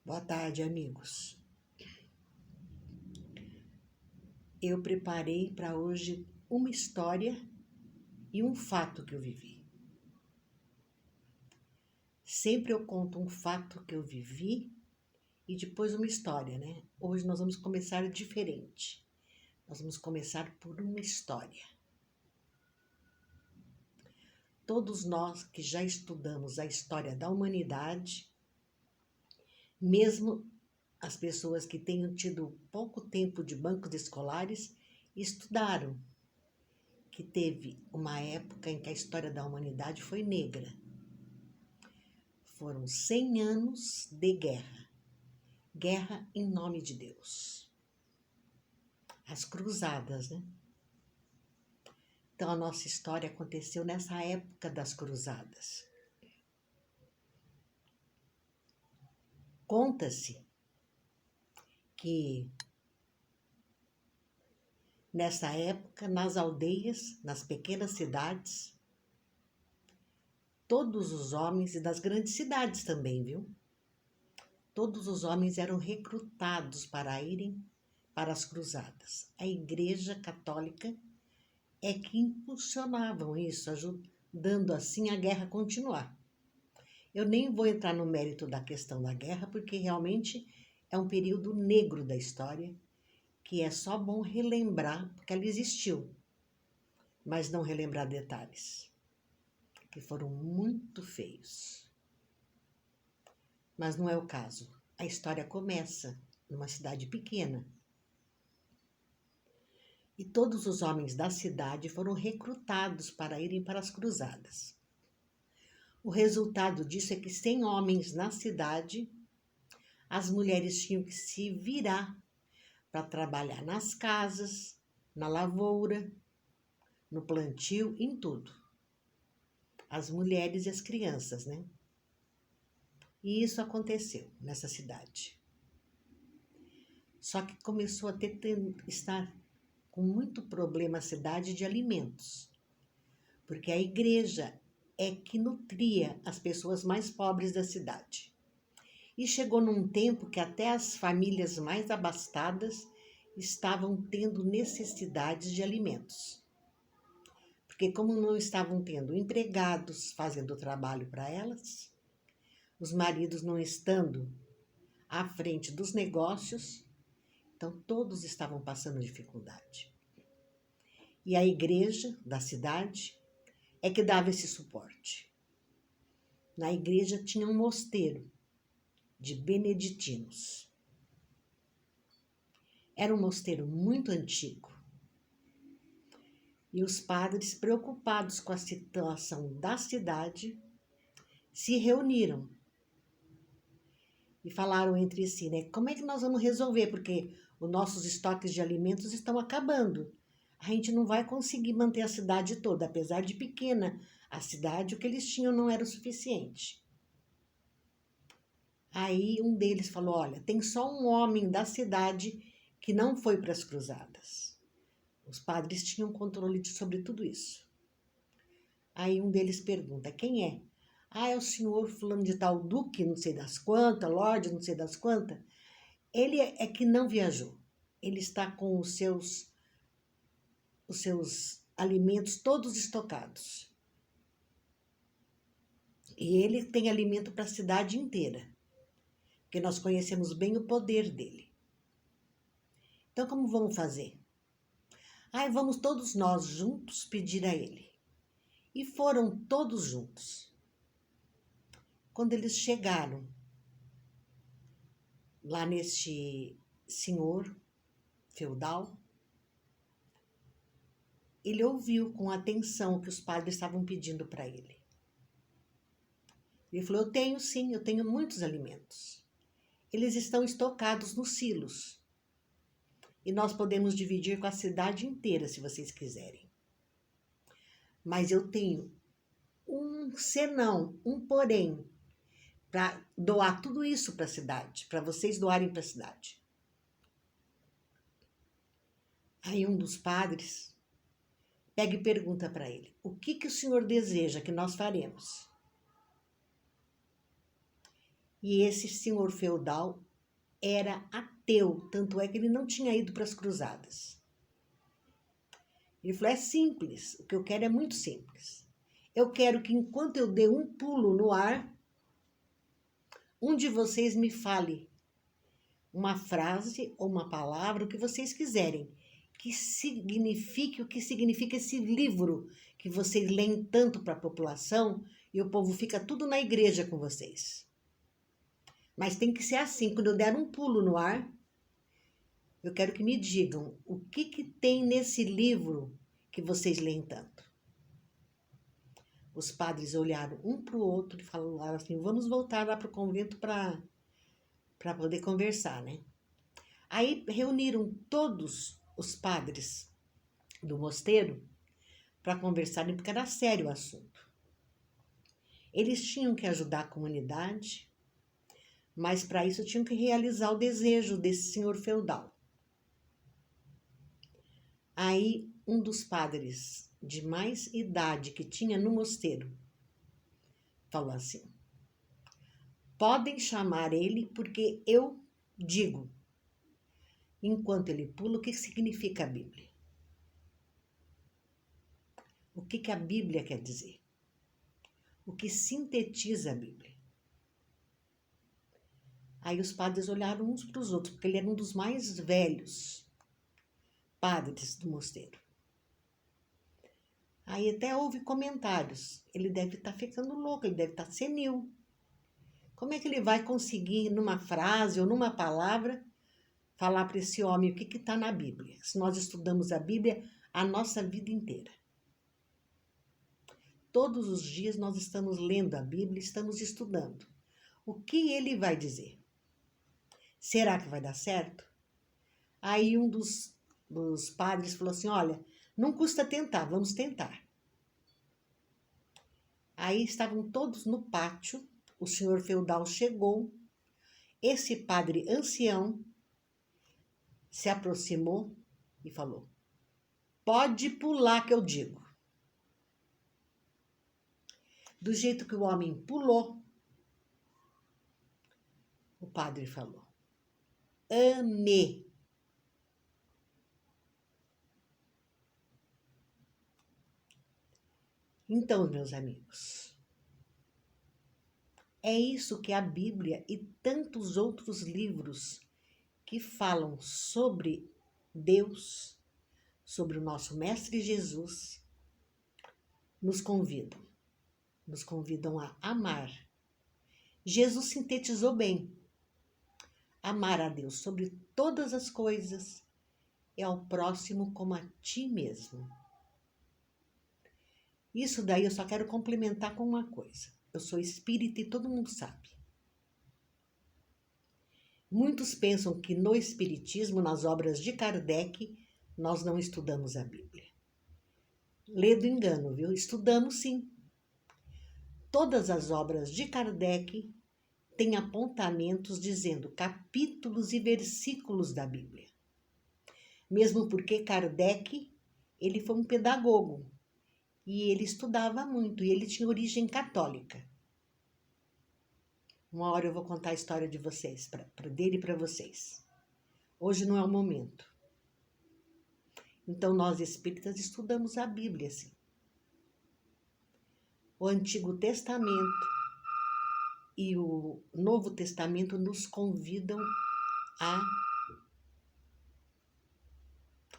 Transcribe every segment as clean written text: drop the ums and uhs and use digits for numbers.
Boa tarde, amigos. Eu preparei para hoje uma história e um fato que eu vivi. Sempre eu conto um fato que eu vivi e depois uma história, né? Hoje nós vamos começar diferente. Nós vamos começar por uma história. Todos nós que já estudamos a história da humanidade, mesmo as pessoas que tenham tido pouco tempo de bancos escolares, estudaram que teve uma época em que a história da humanidade foi negra. Foram 100 anos de guerra. Guerra em nome de Deus. As cruzadas, né? Então, a nossa história aconteceu nessa época das cruzadas. Conta-se que nessa época, nas aldeias, nas pequenas cidades, todos os homens, e nas grandes cidades também, viu? Todos os homens eram recrutados para irem para as cruzadas. A Igreja Católica é que impulsionavam isso, ajudando assim a guerra a continuar. Eu nem vou entrar no mérito da questão da guerra, porque realmente é um período negro da história, que é só bom relembrar, porque ela existiu, mas não relembrar detalhes, que foram muito feios. Mas não é o caso. A história começa numa cidade pequena. E todos os homens da cidade foram recrutados para irem para as cruzadas. O resultado disso é que 100 homens na cidade, as mulheres tinham que se virar para trabalhar nas casas, na lavoura, no plantio, em tudo. As mulheres e as crianças, né? E isso aconteceu nessa cidade. Só que começou a estar com muito problema a cidade de alimentos, porque a igreja é que nutria as pessoas mais pobres da cidade. E chegou num tempo que até as famílias mais abastadas estavam tendo necessidades de alimentos. Porque como não estavam tendo empregados fazendo trabalho para elas, os maridos não estando à frente dos negócios, então todos estavam passando dificuldade. E a igreja da cidade é que dava esse suporte. Na igreja tinha um mosteiro de beneditinos. Era um mosteiro muito antigo. E os padres, preocupados com a situação da cidade, se reuniram e falaram entre si, né? Como é que nós vamos resolver? Porque os nossos estoques de alimentos estão acabando. A gente não vai conseguir manter a cidade toda, apesar de pequena a cidade, o que eles tinham não era o suficiente. Aí um deles falou, olha, tem só um homem da cidade que não foi para as cruzadas. Os padres tinham controle sobre tudo isso. Aí um deles pergunta, quem é? Ah, é o senhor fulano de tal, duque, não sei das quantas, lorde, não sei das quantas. Ele é que não viajou. Ele está com os seus alimentos todos estocados. E ele tem alimento para a cidade inteira, porque nós conhecemos bem o poder dele. Então, como vamos fazer? Vamos todos nós juntos pedir a ele. E foram todos juntos. Quando eles chegaram lá neste senhor feudal, ele ouviu com atenção o que os padres estavam pedindo para ele. Ele falou, eu tenho sim, eu tenho muitos alimentos. Eles estão estocados nos silos. E nós podemos dividir com a cidade inteira, se vocês quiserem. Mas eu tenho um senão, um porém, para doar tudo isso para a cidade, para vocês doarem para a cidade. Aí um dos padres pega e pergunta para ele, o que o senhor deseja que nós faremos? E esse senhor feudal era ateu, tanto é que ele não tinha ido para as cruzadas. Ele falou: é simples, o que eu quero é muito simples. Eu quero que enquanto eu dê um pulo no ar, um de vocês me fale uma frase ou uma palavra, o que vocês quiserem, que signifique o que significa esse livro que vocês leem tanto para a população e o povo fica tudo na igreja com vocês. Mas tem que ser assim, quando eu der um pulo no ar, eu quero que me digam o que tem nesse livro que vocês leem tanto. Os padres olharam um para o outro e falaram assim: vamos voltar lá para o convento para poder conversar, né? Aí reuniram todos os padres do mosteiro para conversarem, porque era sério o assunto. Eles tinham que ajudar a comunidade, mas para isso tinham que realizar o desejo desse senhor feudal. Aí um dos padres de mais idade que tinha no mosteiro falou assim: podem chamar ele porque eu digo, enquanto ele pula, o que significa a Bíblia. O que a Bíblia quer dizer? O que sintetiza a Bíblia? Aí os padres olharam uns para os outros, porque ele era um dos mais velhos padres do mosteiro. Aí até houve comentários: ele deve estar ficando louco, ele deve estar senil. Como é que ele vai conseguir, numa frase ou numa palavra, falar para esse homem o que está na Bíblia? Se nós estudamos a Bíblia a nossa vida inteira. Todos os dias nós estamos lendo a Bíblia, estamos estudando. O que ele vai dizer? Será que vai dar certo? Aí um dos padres falou assim: olha, não custa tentar, vamos tentar. Aí estavam todos no pátio, o senhor feudal chegou, esse padre ancião se aproximou e falou: pode pular que eu digo. Do jeito que o homem pulou, o padre falou: ame. Então, meus amigos, é isso que a Bíblia e tantos outros livros que falam sobre Deus, sobre o nosso Mestre Jesus, nos convidam. Nos convidam a amar. Jesus sintetizou bem. Amar a Deus sobre todas as coisas e ao próximo como a ti mesmo. Isso daí eu só quero complementar com uma coisa. Eu sou espírita e todo mundo sabe. Muitos pensam que no espiritismo, nas obras de Kardec, nós não estudamos a Bíblia. Lê do engano, viu? Estudamos sim. Todas as obras de Kardec têm apontamentos dizendo capítulos e versículos da Bíblia. Mesmo porque Kardec, ele foi um pedagogo. E ele estudava muito, e ele tinha origem católica. Uma hora eu vou contar a história de vocês, dele para vocês. Hoje não é o momento. Então, nós espíritas estudamos a Bíblia, sim. O Antigo Testamento e o Novo Testamento nos convidam a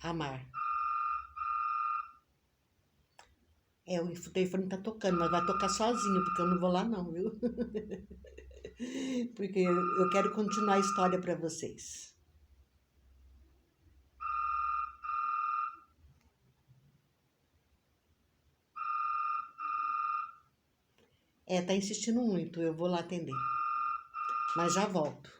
amar. O telefone tá tocando, mas vai tocar sozinho, porque eu não vou lá não, viu? Porque eu quero continuar a história para vocês. Tá insistindo muito, eu vou lá atender. Mas já volto.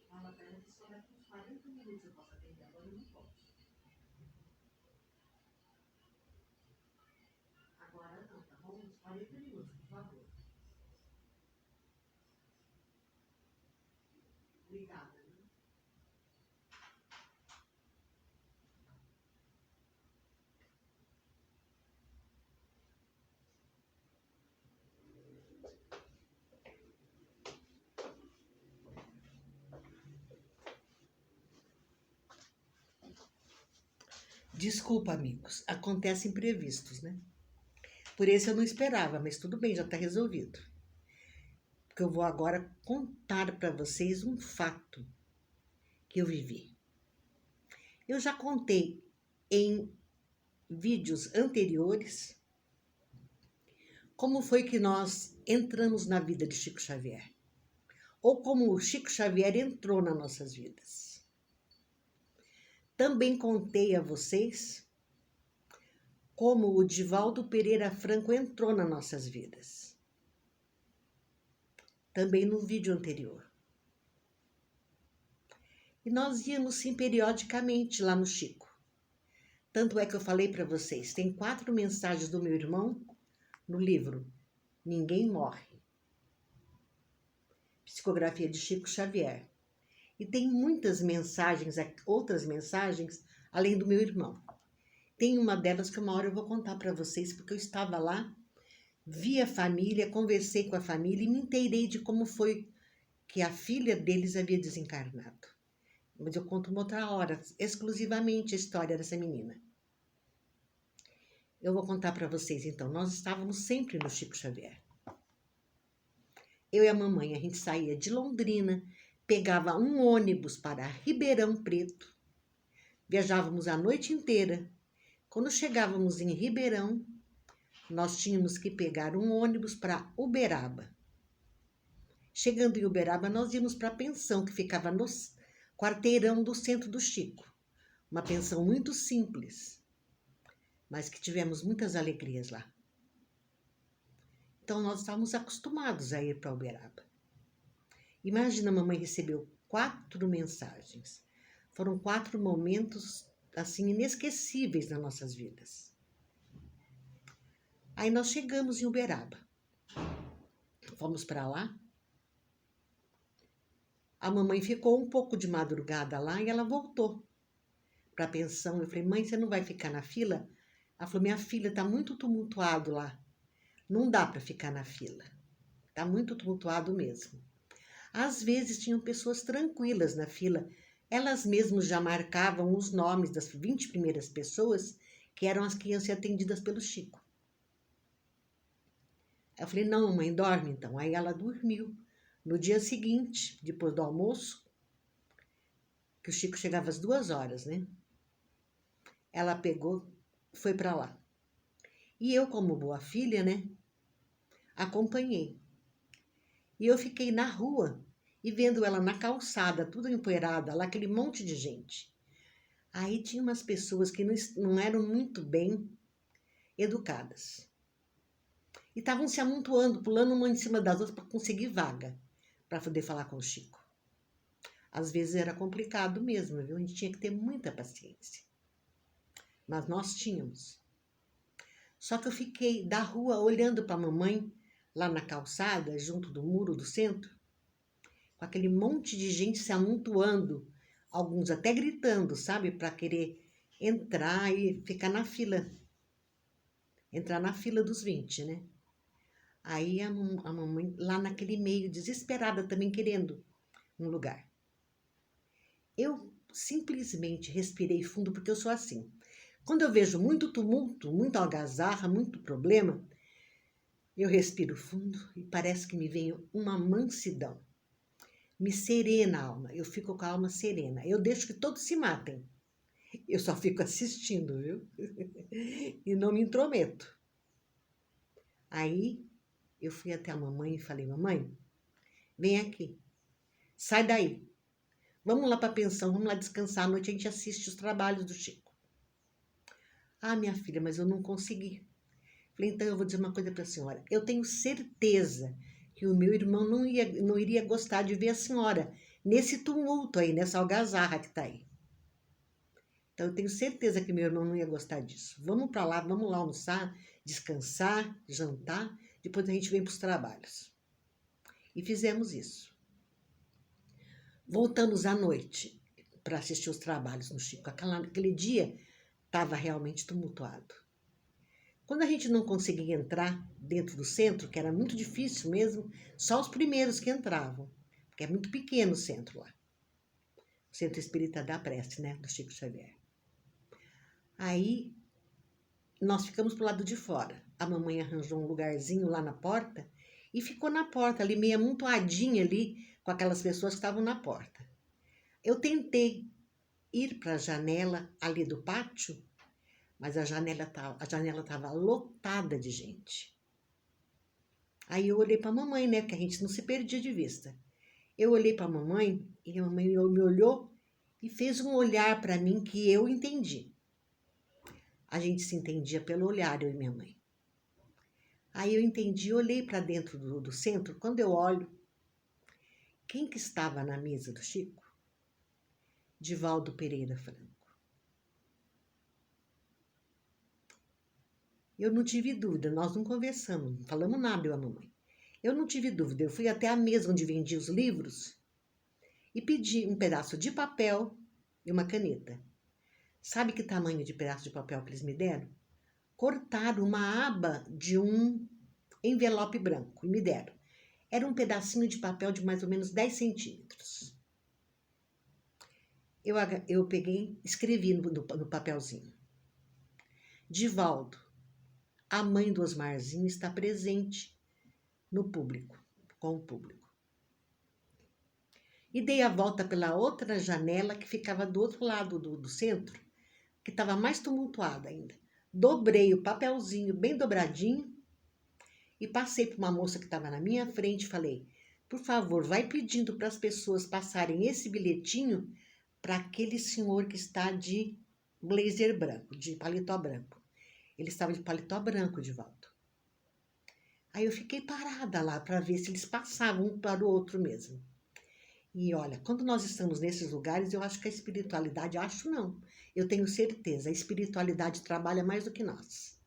Fala para ela que só daqui uns 40 minutos eu posso atender, agora eu não posso. 40 minutos, por favor. Obrigada. Desculpa, amigos. Acontecem imprevistos, né? Por esse eu não esperava, mas tudo bem, já está resolvido. Porque eu vou agora contar para vocês um fato que eu vivi. Eu já contei em vídeos anteriores como foi que nós entramos na vida de Chico Xavier, ou como o Chico Xavier entrou nas nossas vidas. Também contei a vocês como o Divaldo Pereira Franco entrou nas nossas vidas. Também no vídeo anterior. E nós íamos sim periodicamente lá no Chico. Tanto é que eu falei para vocês, tem 4 mensagens do meu irmão no livro Ninguém Morre. Psicografia de Chico Xavier. E tem muitas mensagens, outras mensagens, além do meu irmão. Tem uma delas que uma hora eu vou contar para vocês, porque eu estava lá, vi a família, conversei com a família e me inteirei de como foi que a filha deles havia desencarnado. Mas eu conto uma outra hora, exclusivamente a história dessa menina. Eu vou contar para vocês, então. Nós estávamos sempre no Chico Xavier. Eu e a mamãe, a gente saía de Londrina, pegava um ônibus para Ribeirão Preto, viajávamos a noite inteira. Quando chegávamos em Ribeirão, nós tínhamos que pegar um ônibus para Uberaba. Chegando em Uberaba, nós íamos para a pensão que ficava no quarteirão do centro do Chico. Uma pensão muito simples, mas que tivemos muitas alegrias lá. Então, nós estávamos acostumados a ir para Uberaba. Imagina, a mamãe recebeu 4 mensagens. Foram 4 momentos, assim, inesquecíveis nas nossas vidas. Aí nós chegamos em Uberaba. Fomos para lá. A mamãe ficou um pouco de madrugada lá e ela voltou para a pensão. Eu falei, mãe, você não vai ficar na fila? Ela falou, minha filha, está muito tumultuado lá. Não dá para ficar na fila. Está muito tumultuado mesmo. Às vezes tinham pessoas tranquilas na fila. Elas mesmas já marcavam os nomes das 20 primeiras pessoas que eram as que iam ser atendidas pelo Chico. Eu falei, não, mãe, dorme então. Aí ela dormiu. No dia seguinte, depois do almoço, que o Chico chegava às 2 horas, né? Ela pegou, foi para lá. E eu, como boa filha, né? Acompanhei. E eu fiquei na rua e vendo ela na calçada, tudo empoeirada, lá aquele monte de gente. Aí tinha umas pessoas que não eram muito bem educadas. E estavam se amontoando, pulando uma em cima das outras para conseguir vaga, para poder falar com o Chico. Às vezes era complicado mesmo, viu? A gente tinha que ter muita paciência. Mas nós tínhamos. Só que eu fiquei da rua olhando para a mamãe, lá na calçada, junto do muro do centro, com aquele monte de gente se amontoando, alguns até gritando, sabe, para querer entrar e ficar na fila. Entrar na fila dos 20, né? Aí a mamãe lá naquele meio, desesperada também querendo um lugar. Eu simplesmente respirei fundo, porque eu sou assim. Quando eu vejo muito tumulto, muita algazarra, muito problema, eu respiro fundo e parece que me vem uma mansidão. Me serena a alma, eu fico com a alma serena. Eu deixo que todos se matem. Eu só fico assistindo, viu? E não me intrometo. Aí eu fui até a mamãe e falei, mamãe, vem aqui, sai daí. Vamos lá para a pensão, vamos lá descansar à noite, a gente assiste os trabalhos do Chico. Ah, minha filha, mas eu não consegui. Falei, então eu vou dizer uma coisa para a senhora. Eu tenho certeza que o meu irmão não iria gostar de ver a senhora nesse tumulto aí, nessa algazarra que está aí. Então eu tenho certeza que meu irmão não ia gostar disso. Vamos para lá, vamos lá almoçar, descansar, jantar, depois a gente vem para os trabalhos. E fizemos isso. Voltamos à noite para assistir os trabalhos no Chico. Aquele dia estava realmente tumultuado. Quando a gente não conseguia entrar dentro do centro, que era muito difícil mesmo, só os primeiros que entravam, porque é muito pequeno o centro lá. O Centro Espírita da Prece, né, do Chico Xavier. Aí nós ficamos pro lado de fora. A mamãe arranjou um lugarzinho lá na porta e ficou na porta ali, meio amontoadinha ali, com aquelas pessoas que estavam na porta. Eu tentei ir para a janela ali do pátio, mas a janela estava lotada de gente. Aí eu olhei para a mamãe, né, porque a gente não se perdia de vista. Eu olhei para a mamãe e a mamãe me olhou e fez um olhar para mim que eu entendi. A gente se entendia pelo olhar, eu e minha mãe. Aí eu entendi, olhei para dentro do centro. Quando eu olho, quem que estava na mesa do Chico? Divaldo Pereira Franco. Eu não tive dúvida, nós não conversamos, não falamos nada, eu e a mamãe. Eu não tive dúvida, eu fui até a mesa onde vendia os livros e pedi um pedaço de papel e uma caneta. Sabe que tamanho de pedaço de papel que eles me deram? Cortaram uma aba de um envelope branco e me deram. Era um pedacinho de papel de mais ou menos 10 centímetros. Eu peguei, escrevi no papelzinho. Divaldo, a mãe do Osmarzinho está presente no público, com o público. E dei a volta pela outra janela que ficava do outro lado do centro, que estava mais tumultuada ainda. Dobrei o papelzinho bem dobradinho e passei para uma moça que estava na minha frente e falei: por favor, vai pedindo para as pessoas passarem esse bilhetinho para aquele senhor que está de blazer branco, de paletó branco. Ele estava de paletó branco, Divaldo. Aí eu fiquei parada lá para ver se eles passavam um para o outro mesmo. E olha, quando nós estamos nesses lugares, eu acho que a espiritualidade, acho não, eu tenho certeza, a espiritualidade trabalha mais do que nós.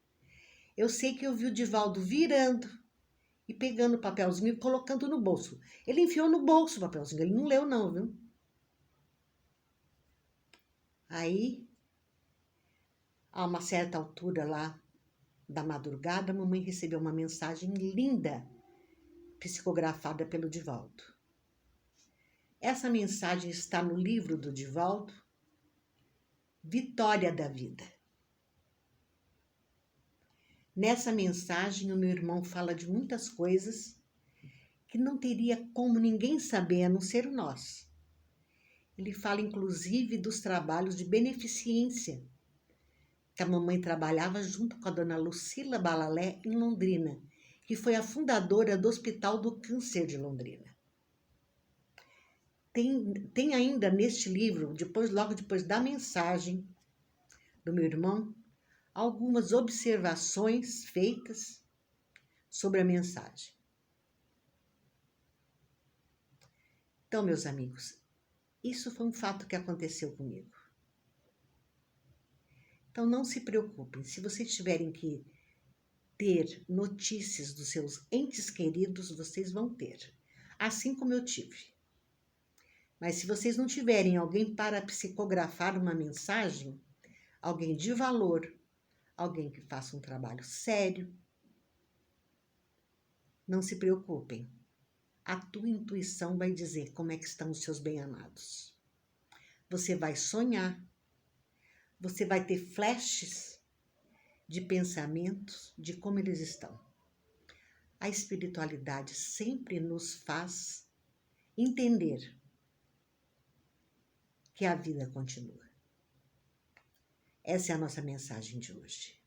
Eu sei que eu vi o Divaldo virando e pegando o papelzinho e colocando no bolso. Ele enfiou no bolso o papelzinho, ele não leu não, viu? Aí, a uma certa altura lá da madrugada, a mamãe recebeu uma mensagem linda, psicografada pelo Divaldo. Essa mensagem está no livro do Divaldo, Vitória da Vida. Nessa mensagem, o meu irmão fala de muitas coisas que não teria como ninguém saber, a não ser nós. Ele fala, inclusive, dos trabalhos de beneficência que a mamãe trabalhava junto com a dona Lucila Balalé em Londrina, que foi a fundadora do Hospital do Câncer de Londrina. Tem ainda neste livro, logo depois da mensagem do meu irmão, algumas observações feitas sobre a mensagem. Então, meus amigos, isso foi um fato que aconteceu comigo. Então, não se preocupem, se vocês tiverem que ter notícias dos seus entes queridos, vocês vão ter, assim como eu tive. Mas se vocês não tiverem alguém para psicografar uma mensagem, alguém de valor, alguém que faça um trabalho sério, não se preocupem. A tua intuição vai dizer como é que estão os seus bem-amados. Você vai sonhar, você vai ter flashes de pensamentos de como eles estão. A espiritualidade sempre nos faz entender que a vida continua. Essa é a nossa mensagem de hoje.